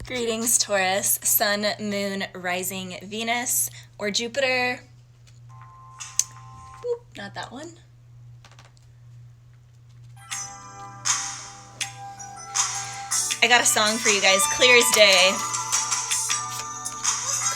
Greetings, Taurus, Sun, Moon, Rising, Venus, or Jupiter. Boop, not that one. I got a song for you guys, clear as day.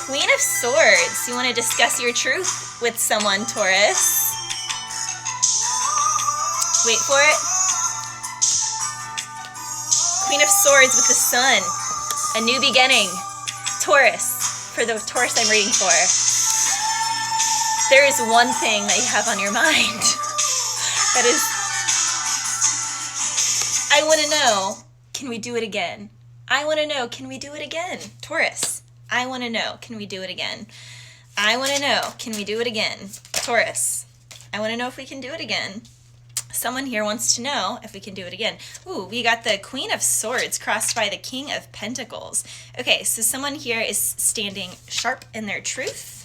Queen of Swords. You want to discuss your truth with someone, Taurus. Wait for it. Queen of Swords with the Sun. A new beginning. Taurus. For the Taurus I'm reading for. There is one thing that you have on your mind. That is, I want to know, can we do it again? I want to know, can we do it again? Taurus. I want to know, can we do it again? I want to know, can we do it again? Taurus. I want to know if we can do it again. Someone here wants to know if we can do it again. Ooh, we got the Queen of Swords crossed by the King of Pentacles. Okay, so someone here is standing sharp in their truth.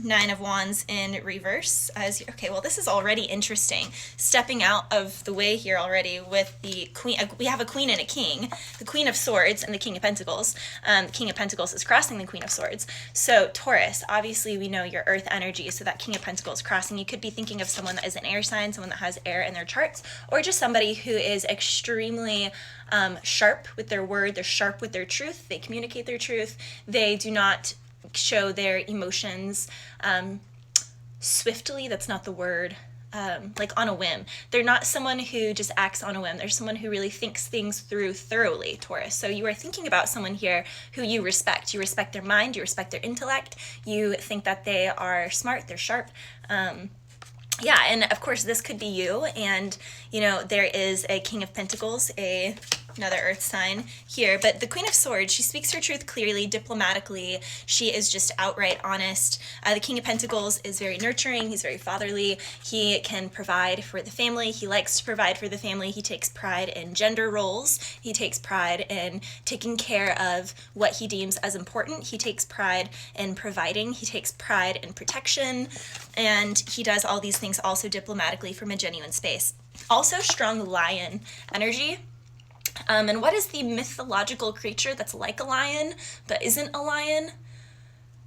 Nine of Wands in reverse. Okay, well, this is already interesting. Stepping out of the way here already with the Queen. We have a Queen and a King. The Queen of Swords and the King of Pentacles. The King of Pentacles is crossing the Queen of Swords. So Taurus, obviously we know your earth energy, so that King of Pentacles crossing. You could be thinking of someone that is an air sign, someone that has air in their charts, or just somebody who is extremely sharp with their word. They're sharp with their truth. They communicate their truth. They do not show their emotions swiftly. That's not the word. Like on a whim. They're not someone who just acts on a whim. They're someone who really thinks things through thoroughly, Taurus. So you are thinking about someone here who you respect. You respect their mind, you respect their intellect, you think that they are smart, they're sharp. Yeah, and of course this could be you, and you know, there is a King of Pentacles, another earth sign here, but the Queen of Swords, she speaks her truth clearly, diplomatically. She is just outright honest. The King of Pentacles is very nurturing. He's very fatherly. He can provide for the family. He likes to provide for the family. He takes pride in gender roles. He takes pride in taking care of what he deems as important. He takes pride in providing. He takes pride in protection, and he does all these things also diplomatically from a genuine space. Also strong lion energy. And what is the mythological creature that's like a lion but isn't a lion?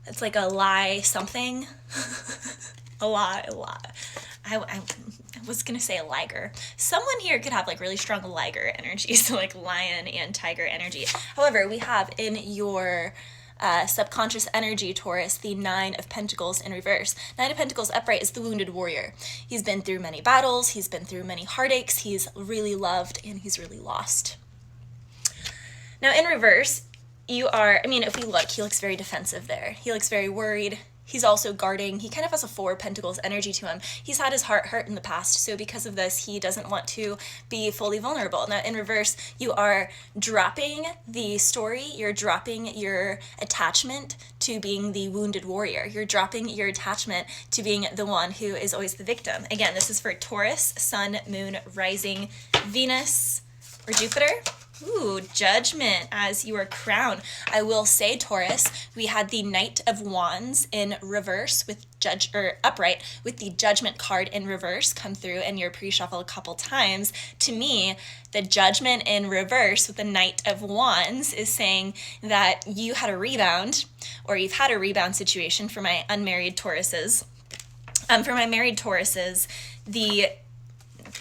It's like a lie something. a lie. I was gonna say a liger. Someone here could have like really strong liger energy, so like lion and tiger energy. However, we have in your subconscious energy, Taurus, the Nine of Pentacles in reverse. Nine of Pentacles upright is the wounded warrior. He's been through many battles, he's been through many heartaches, he's really loved, and he's really lost. Now in reverse, you are, I mean, if we look, he looks very defensive there. He looks very worried. He's also guarding. He kind of has a Four of Pentacles energy to him. He's had his heart hurt in the past, so because of this, he doesn't want to be fully vulnerable. Now, in reverse, you are dropping the story. You're dropping your attachment to being the wounded warrior. You're dropping your attachment to being the one who is always the victim. Again, this is for Taurus, Sun, Moon, Rising, Venus, or Jupiter. Ooh, Judgment as your crown. I will say, Taurus, we had the Knight of Wands in reverse with upright with the Judgment card in reverse come through in your pre-shuffle a couple times. To me, the Judgment in reverse with the Knight of Wands is saying that you had a rebound, or you've had a rebound situation. For my unmarried Tauruses. For my married Tauruses,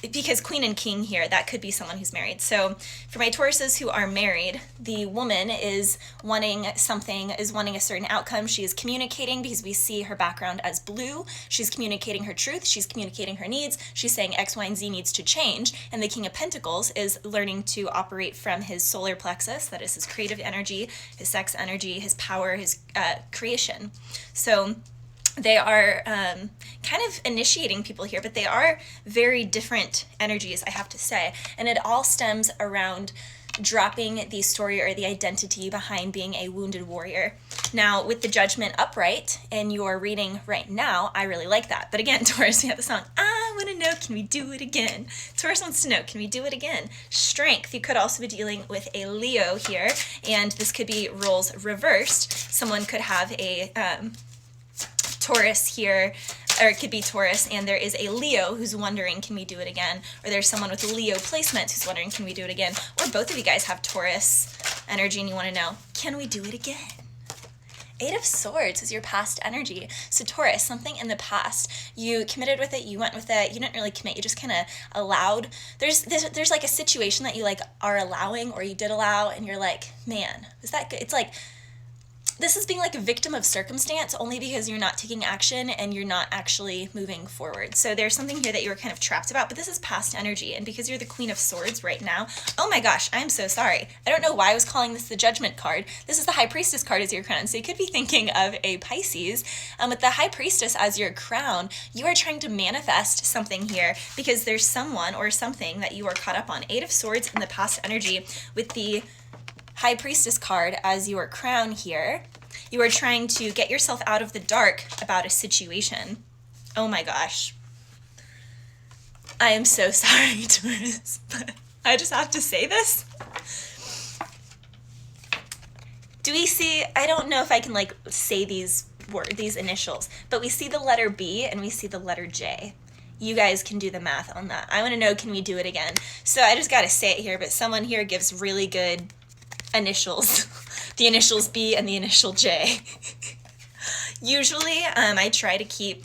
because Queen and King here, that could be someone who's married. So for my Tauruses who are married, the woman is wanting something, is wanting a certain outcome. She is communicating, because we see her background as blue. She's communicating her truth. She's communicating her needs. She's saying X, Y, and Z needs to change. And the King of Pentacles is learning to operate from his solar plexus. That is his creative energy, his sex energy, his power, his creation. So they are kind of initiating people here, but they are very different energies, I have to say. And it all stems around dropping the story or the identity behind being a wounded warrior. Now, with the Judgment upright in your reading right now, I really like that. But again, Taurus, we have the song, I want to know, can we do it again? Taurus wants to know, can we do it again? Strength, you could also be dealing with a Leo here, and this could be roles reversed. Someone could have a Taurus here, or it could be Taurus, and there is a Leo who's wondering, can we do it again? Or there's someone with Leo placement who's wondering, can we do it again? Or both of you guys have Taurus energy and you want to know, can we do it again? Eight of Swords is your past energy. So Taurus, something in the past, you committed with it, you went with it, you didn't really commit, you just kind of allowed. There's like a situation that you like are allowing, or you did allow, and you're like, man, is that good? It's like, this is being like a victim of circumstance only because you're not taking action and you're not actually moving forward. So there's something here that you were kind of trapped about, but this is past energy. And because you're the Queen of Swords right now, oh my gosh, I'm so sorry. I don't know why I was calling this the Judgment card. This is the High Priestess card as your crown. So you could be thinking of a Pisces. With the High Priestess as your crown, you are trying to manifest something here because there's someone or something that you are caught up on. Eight of Swords in the past energy with the High Priestess card as your crown here. You are trying to get yourself out of the dark about a situation. Oh my gosh. I am so sorry, Taurus, but I just have to say this. Do we see, I don't know if I can like say these initials, but we see the letter B and we see the letter J. You guys can do the math on that. I want to know, can we do it again? So I just got to say it here, but someone here gives really good initials. The initials B and the initial J. Usually, I try to keep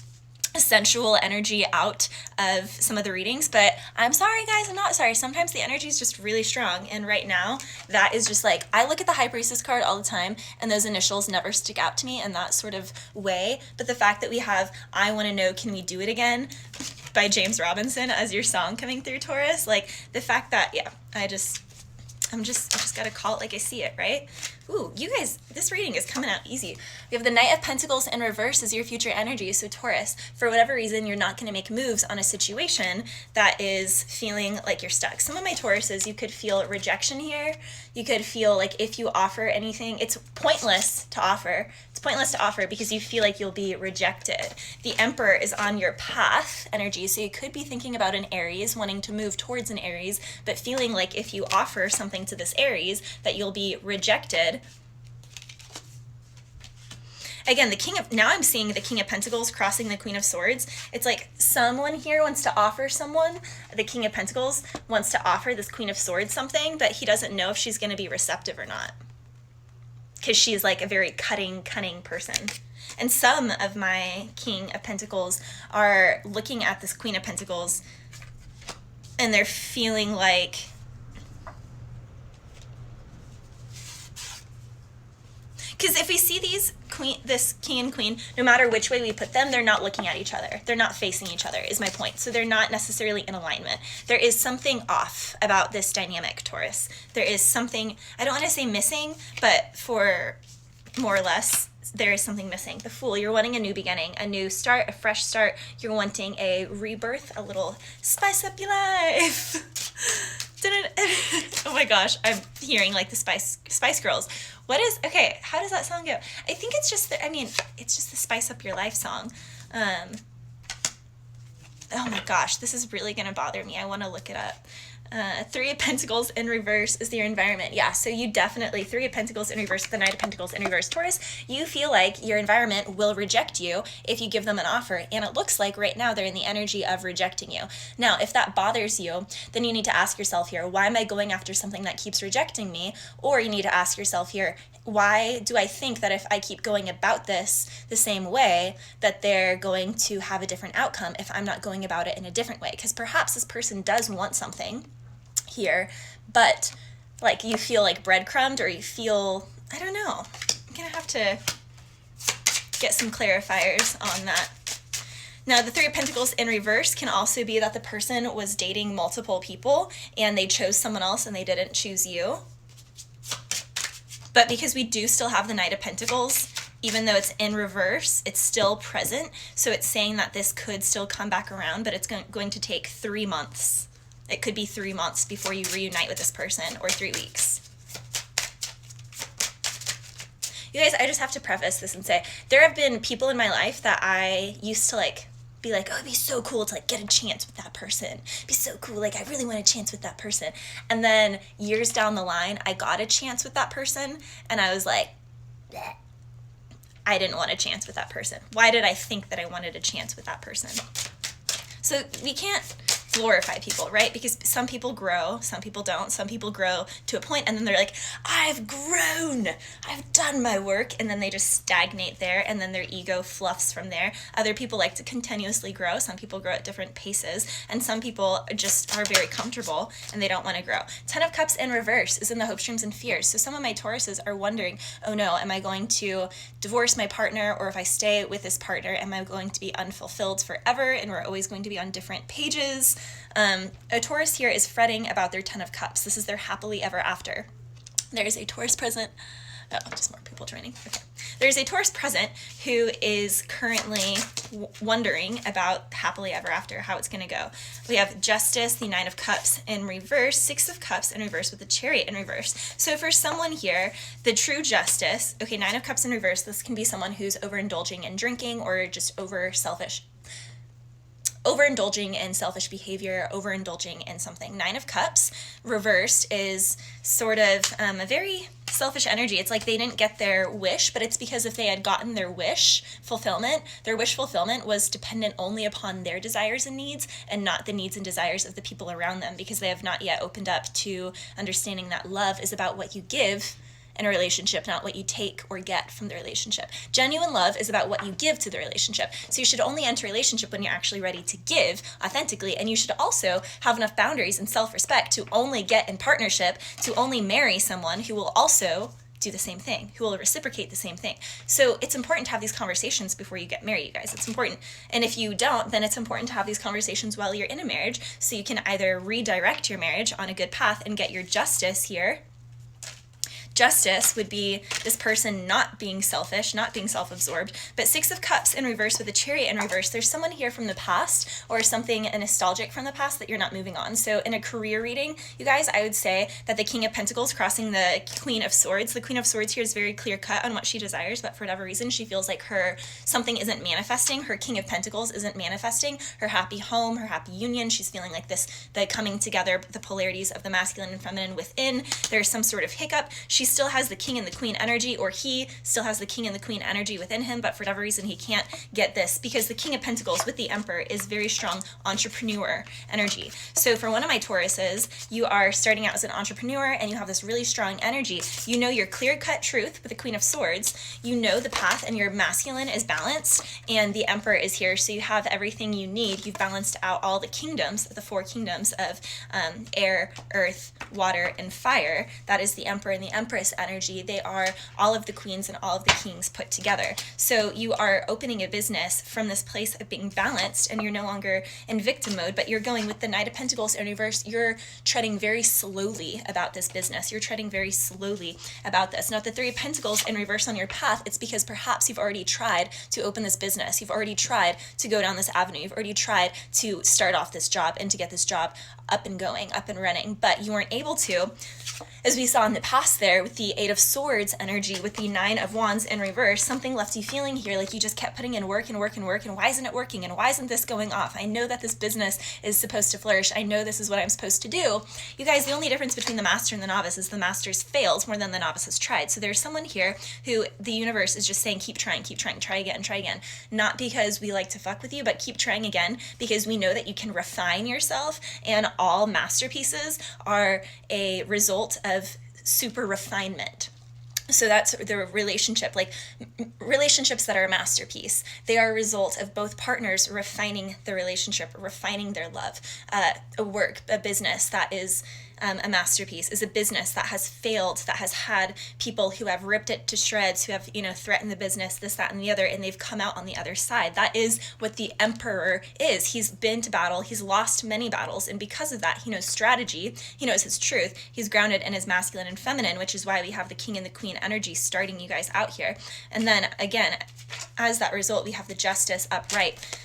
sensual energy out of some of the readings, but I'm sorry guys, I'm not sorry. Sometimes the energy is just really strong, and right now that is just like, I look at the High Priestess card all the time and those initials never stick out to me in that sort of way, but the fact that we have I Want to Know, Can We Do It Again by James Robinson as your song coming through, Taurus, like the fact that, yeah, I just gotta call it like I see it, right? Ooh, you guys, this reading is coming out easy. We have the Knight of Pentacles in reverse as your future energy. So Taurus, for whatever reason, you're not going to make moves on a situation that is feeling like you're stuck. Some of my Tauruses, you could feel rejection here. You could feel like if you offer anything, it's pointless to offer. It's pointless to offer because you feel like you'll be rejected. The Emperor is on your path energy, so you could be thinking about an Aries, wanting to move towards an Aries, but feeling like if you offer something to this Aries, that you'll be rejected. Again, now I'm seeing the King of Pentacles crossing the Queen of Swords. It's like someone here wants to offer someone, the King of Pentacles wants to offer this Queen of Swords something, but he doesn't know if she's going to be receptive or not. Because she's like a very cunning person. And some of my King of Pentacles are looking at this Queen of Pentacles and they're feeling like, because if we see this king and queen, no matter which way we put them, they're not looking at each other. They're not facing each other, is my point. So they're not necessarily in alignment. There is something off about this dynamic, Taurus. There is something, I don't want to say missing, but for more or less, there is something missing. The Fool, you're wanting a new beginning, a new start, a fresh start. You're wanting a rebirth, a little spice up your life. Oh my gosh, I'm hearing like the Spice Girls. Okay, how does that song go? I think it's just it's just the Spice Up Your Life song. Oh my gosh, this is really gonna bother me. I want to look it up. Three of Pentacles in reverse is your environment. Yeah, so you definitely, Three of Pentacles in reverse, the Knight of Pentacles in reverse, Taurus, you feel like your environment will reject you if you give them an offer. And it looks like right now they're in the energy of rejecting you. Now, if that bothers you, then you need to ask yourself here, why am I going after something that keeps rejecting me? Or you need to ask yourself here, why do I think that if I keep going about this the same way, that they're going to have a different outcome if I'm not going about it in a different way? Because perhaps this person does want something here, but like you feel like breadcrumbed, or you feel, I don't know. I'm gonna have to get some clarifiers on that. Now, the Three of Pentacles in reverse can also be that the person was dating multiple people and they chose someone else and they didn't choose you. But because we do still have the Knight of Pentacles, even though it's in reverse, it's still present. So it's saying that this could still come back around, but it's going to take 3 months. It could be 3 months before you reunite with this person, or 3 weeks. You guys, I just have to preface this and say, there have been people in my life that I used to like be like, oh, it'd be so cool to like get a chance with that person. It'd be so cool, like I really want a chance with that person. And then years down the line, I got a chance with that person and I was like, bleh. I didn't want a chance with that person. Why did I think that I wanted a chance with that person? So we can't glorify people, right? Because some people grow, some people don't. Some people grow to a point and then they're like, I've grown, I've done my work, and then they just stagnate there, and then their ego fluffs from there. Other people like to continuously grow. Some people grow at different paces, and some people just are very comfortable and they don't want to grow. 10 of Cups in reverse is in the hopes, dreams, and fears. So some of my Tauruses are wondering, oh no, am I going to divorce my partner? Or if I stay with this partner, am I going to be unfulfilled forever? And we're always going to be on different pages. A Taurus here is fretting about their 10 of Cups. This is their happily ever after. There's a Taurus present. Oh, just more people joining. Okay. There's a Taurus present who is currently wondering about happily ever after, how it's going to go. We have Justice, the 9 of Cups in reverse, 6 of Cups in reverse with the Chariot in reverse. So for someone here, the true justice, okay, 9 of Cups in reverse, this can be someone who's overindulging in drinking or just overindulging in selfish behavior, overindulging in something. 9 of Cups reversed is sort of a very selfish energy. It's like they didn't get their wish, but it's because if they had gotten their wish fulfillment was dependent only upon their desires and needs and not the needs and desires of the people around them, because they have not yet opened up to understanding that love is about what you give in a relationship, not what you take or get from the relationship. Genuine love is about what you give to the relationship. So you should only enter a relationship when you're actually ready to give authentically, and you should also have enough boundaries and self-respect to only get in partnership, to only marry someone who will also do the same thing, who will reciprocate the same thing. So it's important to have these conversations before you get married, you guys. It's important. And if you don't, then it's important to have these conversations while you're in a marriage, so you can either redirect your marriage on a good path and get your justice here. Justice would be this person not being selfish, not being self-absorbed. But 6 of Cups in reverse with the Chariot in reverse, there's someone here from the past or something nostalgic from the past that you're not moving on. So in a career reading, you guys, I would say that the King of Pentacles crossing the Queen of Swords. The Queen of Swords here is very clear cut on what she desires, but for whatever reason, she feels like something isn't manifesting. Her King of Pentacles isn't manifesting. Her happy home, her happy union. She's feeling like the coming together, the polarities of the masculine and feminine within. There's some sort of hiccup. She still has the King and the Queen energy, or he still has the King and the Queen energy within him, but for whatever reason he can't get this, because the King of Pentacles with the Emperor is very strong entrepreneur energy. So for one of my Tauruses, you are starting out as an entrepreneur and you have this really strong energy. You know your clear-cut truth with the Queen of Swords. You know the path, and your masculine is balanced and the Emperor is here, so you have everything you need. You've balanced out all the kingdoms, the 4 kingdoms of air, earth, water, and fire. That is the Emperor and the Empress energy. They are all of the queens and all of the kings put together. So you are opening a business from this place of being balanced, and you're no longer in victim mode, but you're going with the Knight of Pentacles in reverse. You're treading very slowly about this business. You're treading very slowly about this. Now, the 3 of Pentacles in reverse on your path, it's because perhaps you've already tried to open this business. You've already tried to go down this avenue. You've already tried to start off this job and to get this job up and going, up and running, but you weren't able to, as we saw in the past there with the 8 of Swords energy, with the 9 of Wands in reverse. Something left you feeling here like you just kept putting in work and work and work, and why isn't it working, and why isn't this going off? I know that this business is supposed to flourish. I know this is what I'm supposed to do. You guys, the only difference between the master and the novice is the master's failed more than the novice has tried. So there's someone here who the universe is just saying, keep trying, try again, try again. Not because we like to fuck with you, but keep trying again, because we know that you can refine yourself, and all masterpieces are a result of super refinement. So that's the relationship, like relationships that are a masterpiece. They are a result of both partners refining the relationship, refining their love. A business that is a masterpiece is a business that has failed, that has had people who have ripped it to shreds, who have, threatened the business, this, that, and the other, and they've come out on the other side. That is what the Emperor is. He's been to battle, he's lost many battles, and because of that, he knows strategy, he knows his truth, he's grounded in his masculine and feminine, which is why we have the King and the Queen energy starting you guys out here. And then, again, as that result, we have the Justice upright.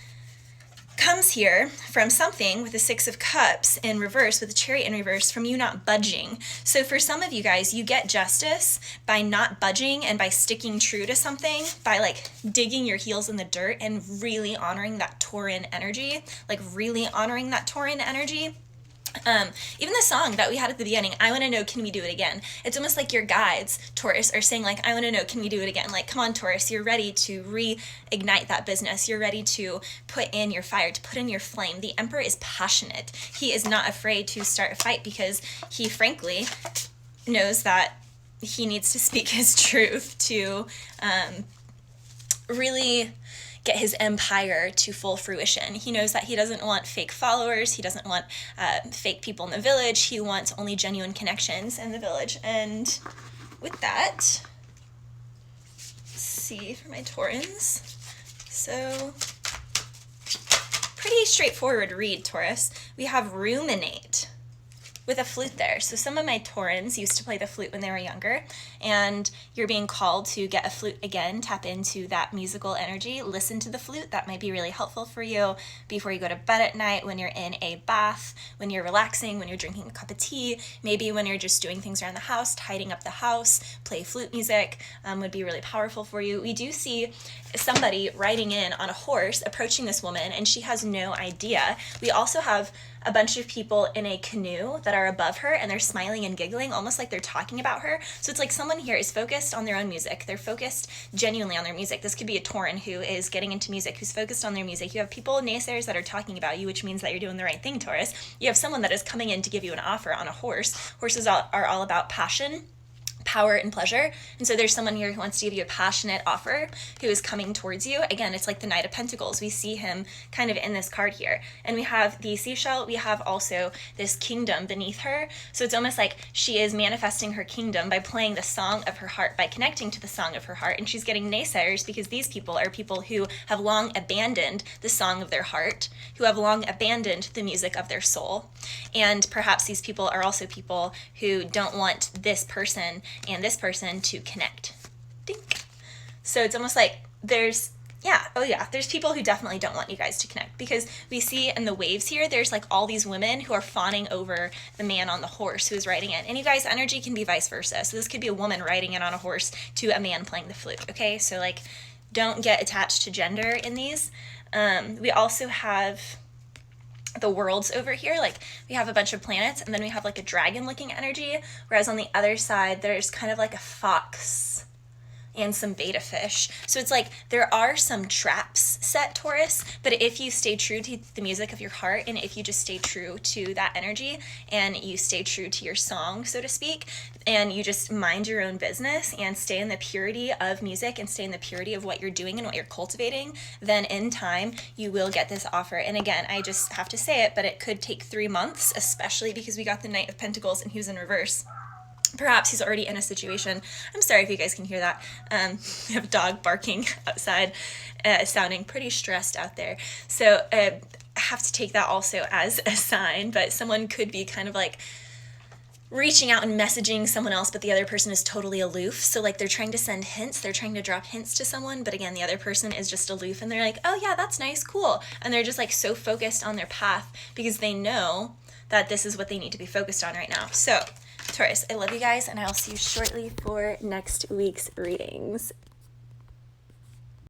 Comes here from something with the 6 of Cups in reverse, with the Chariot in reverse, from you not budging. So for some of you guys, you get justice by not budging and by sticking true to something, by like digging your heels in the dirt and really honoring that Tauran energy, Even the song that we had at the beginning, I want to know, can we do it again? It's almost like your guides, Taurus, are saying like, I want to know, can we do it again? Like, come on, Taurus, you're ready to reignite that business. You're ready to put in your fire, to put in your flame. The Emperor is passionate. He is not afraid to start a fight because he frankly knows that he needs to speak his truth to really get his empire to full fruition. He knows that he doesn't want fake followers. He doesn't want fake people in the village. He wants only genuine connections in the village. And with that, let's see for my Taurans. So, pretty straightforward read, Taurus. We have ruminate with a flute there. So some of my Taurans used to play the flute when they were younger, and you're being called to get a flute again, tap into that musical energy, listen to the flute. That might be really helpful for you before you go to bed at night, when you're in a bath, when you're relaxing, when you're drinking a cup of tea, maybe when you're just doing things around the house, tidying up the house. Play flute music would be really powerful for you. We do see somebody riding in on a horse approaching this woman, and she has no idea. We also have a bunch of people in a canoe that are above her, and they're smiling and giggling, almost like they're talking about her. So it's like someone here is focused on their own music. They're focused genuinely on their music. This could be a Tauran who is getting into music, who's focused on their music. You have people, naysayers, that are talking about you, which means that you're doing the right thing, Taurus. You have someone that is coming in to give you an offer on a horse. Horses are all about passion, power, and pleasure. And so there's someone here who wants to give you a passionate offer, who is coming towards you. Again, it's like the Knight of Pentacles. We see him kind of in this card here. And we have the seashell. We have also this kingdom beneath her. So it's almost like she is manifesting her kingdom by playing the song of her heart, by connecting to the song of her heart. And she's getting naysayers because these people are people who have long abandoned the song of their heart, who have long abandoned the music of their soul. And perhaps these people are also people who don't want this person and this person to connect. Dink. So it's almost like there's people who definitely don't want you guys to connect, because we see in the waves here, there's like all these women who are fawning over the man on the horse who is riding in. And you guys, energy can be vice versa. So this could be a woman riding in on a horse to a man playing the flute, okay? So like, don't get attached to gender in these. We also have the worlds over here. Like, we have a bunch of planets, and then we have like a dragon looking energy, whereas on the other side there's kind of like a fox and some beta fish. So it's like there are some traps set, Taurus, but if you stay true to the music of your heart, and if you just stay true to that energy, and you stay true to your song, so to speak, and you just mind your own business and stay in the purity of music and stay in the purity of what you're doing and what you're cultivating, then in time you will get this offer. And again, I just have to say it, but it could take 3 months, especially because we got the Knight of Pentacles and he was in reverse. Perhaps he's already in a situation. I'm sorry if you guys can hear that. We have a dog barking outside, sounding pretty stressed out there. So I have to take that also as a sign, but someone could be kind of like reaching out and messaging someone else, but the other person is totally aloof. So like they're trying to send hints, they're trying to drop hints to someone, but again, the other person is just aloof, and they're like, oh yeah, that's nice, cool. And they're just like so focused on their path because they know that this is what they need to be focused on right now. So Taurus, I love you guys, and I'll see you shortly for next week's readings.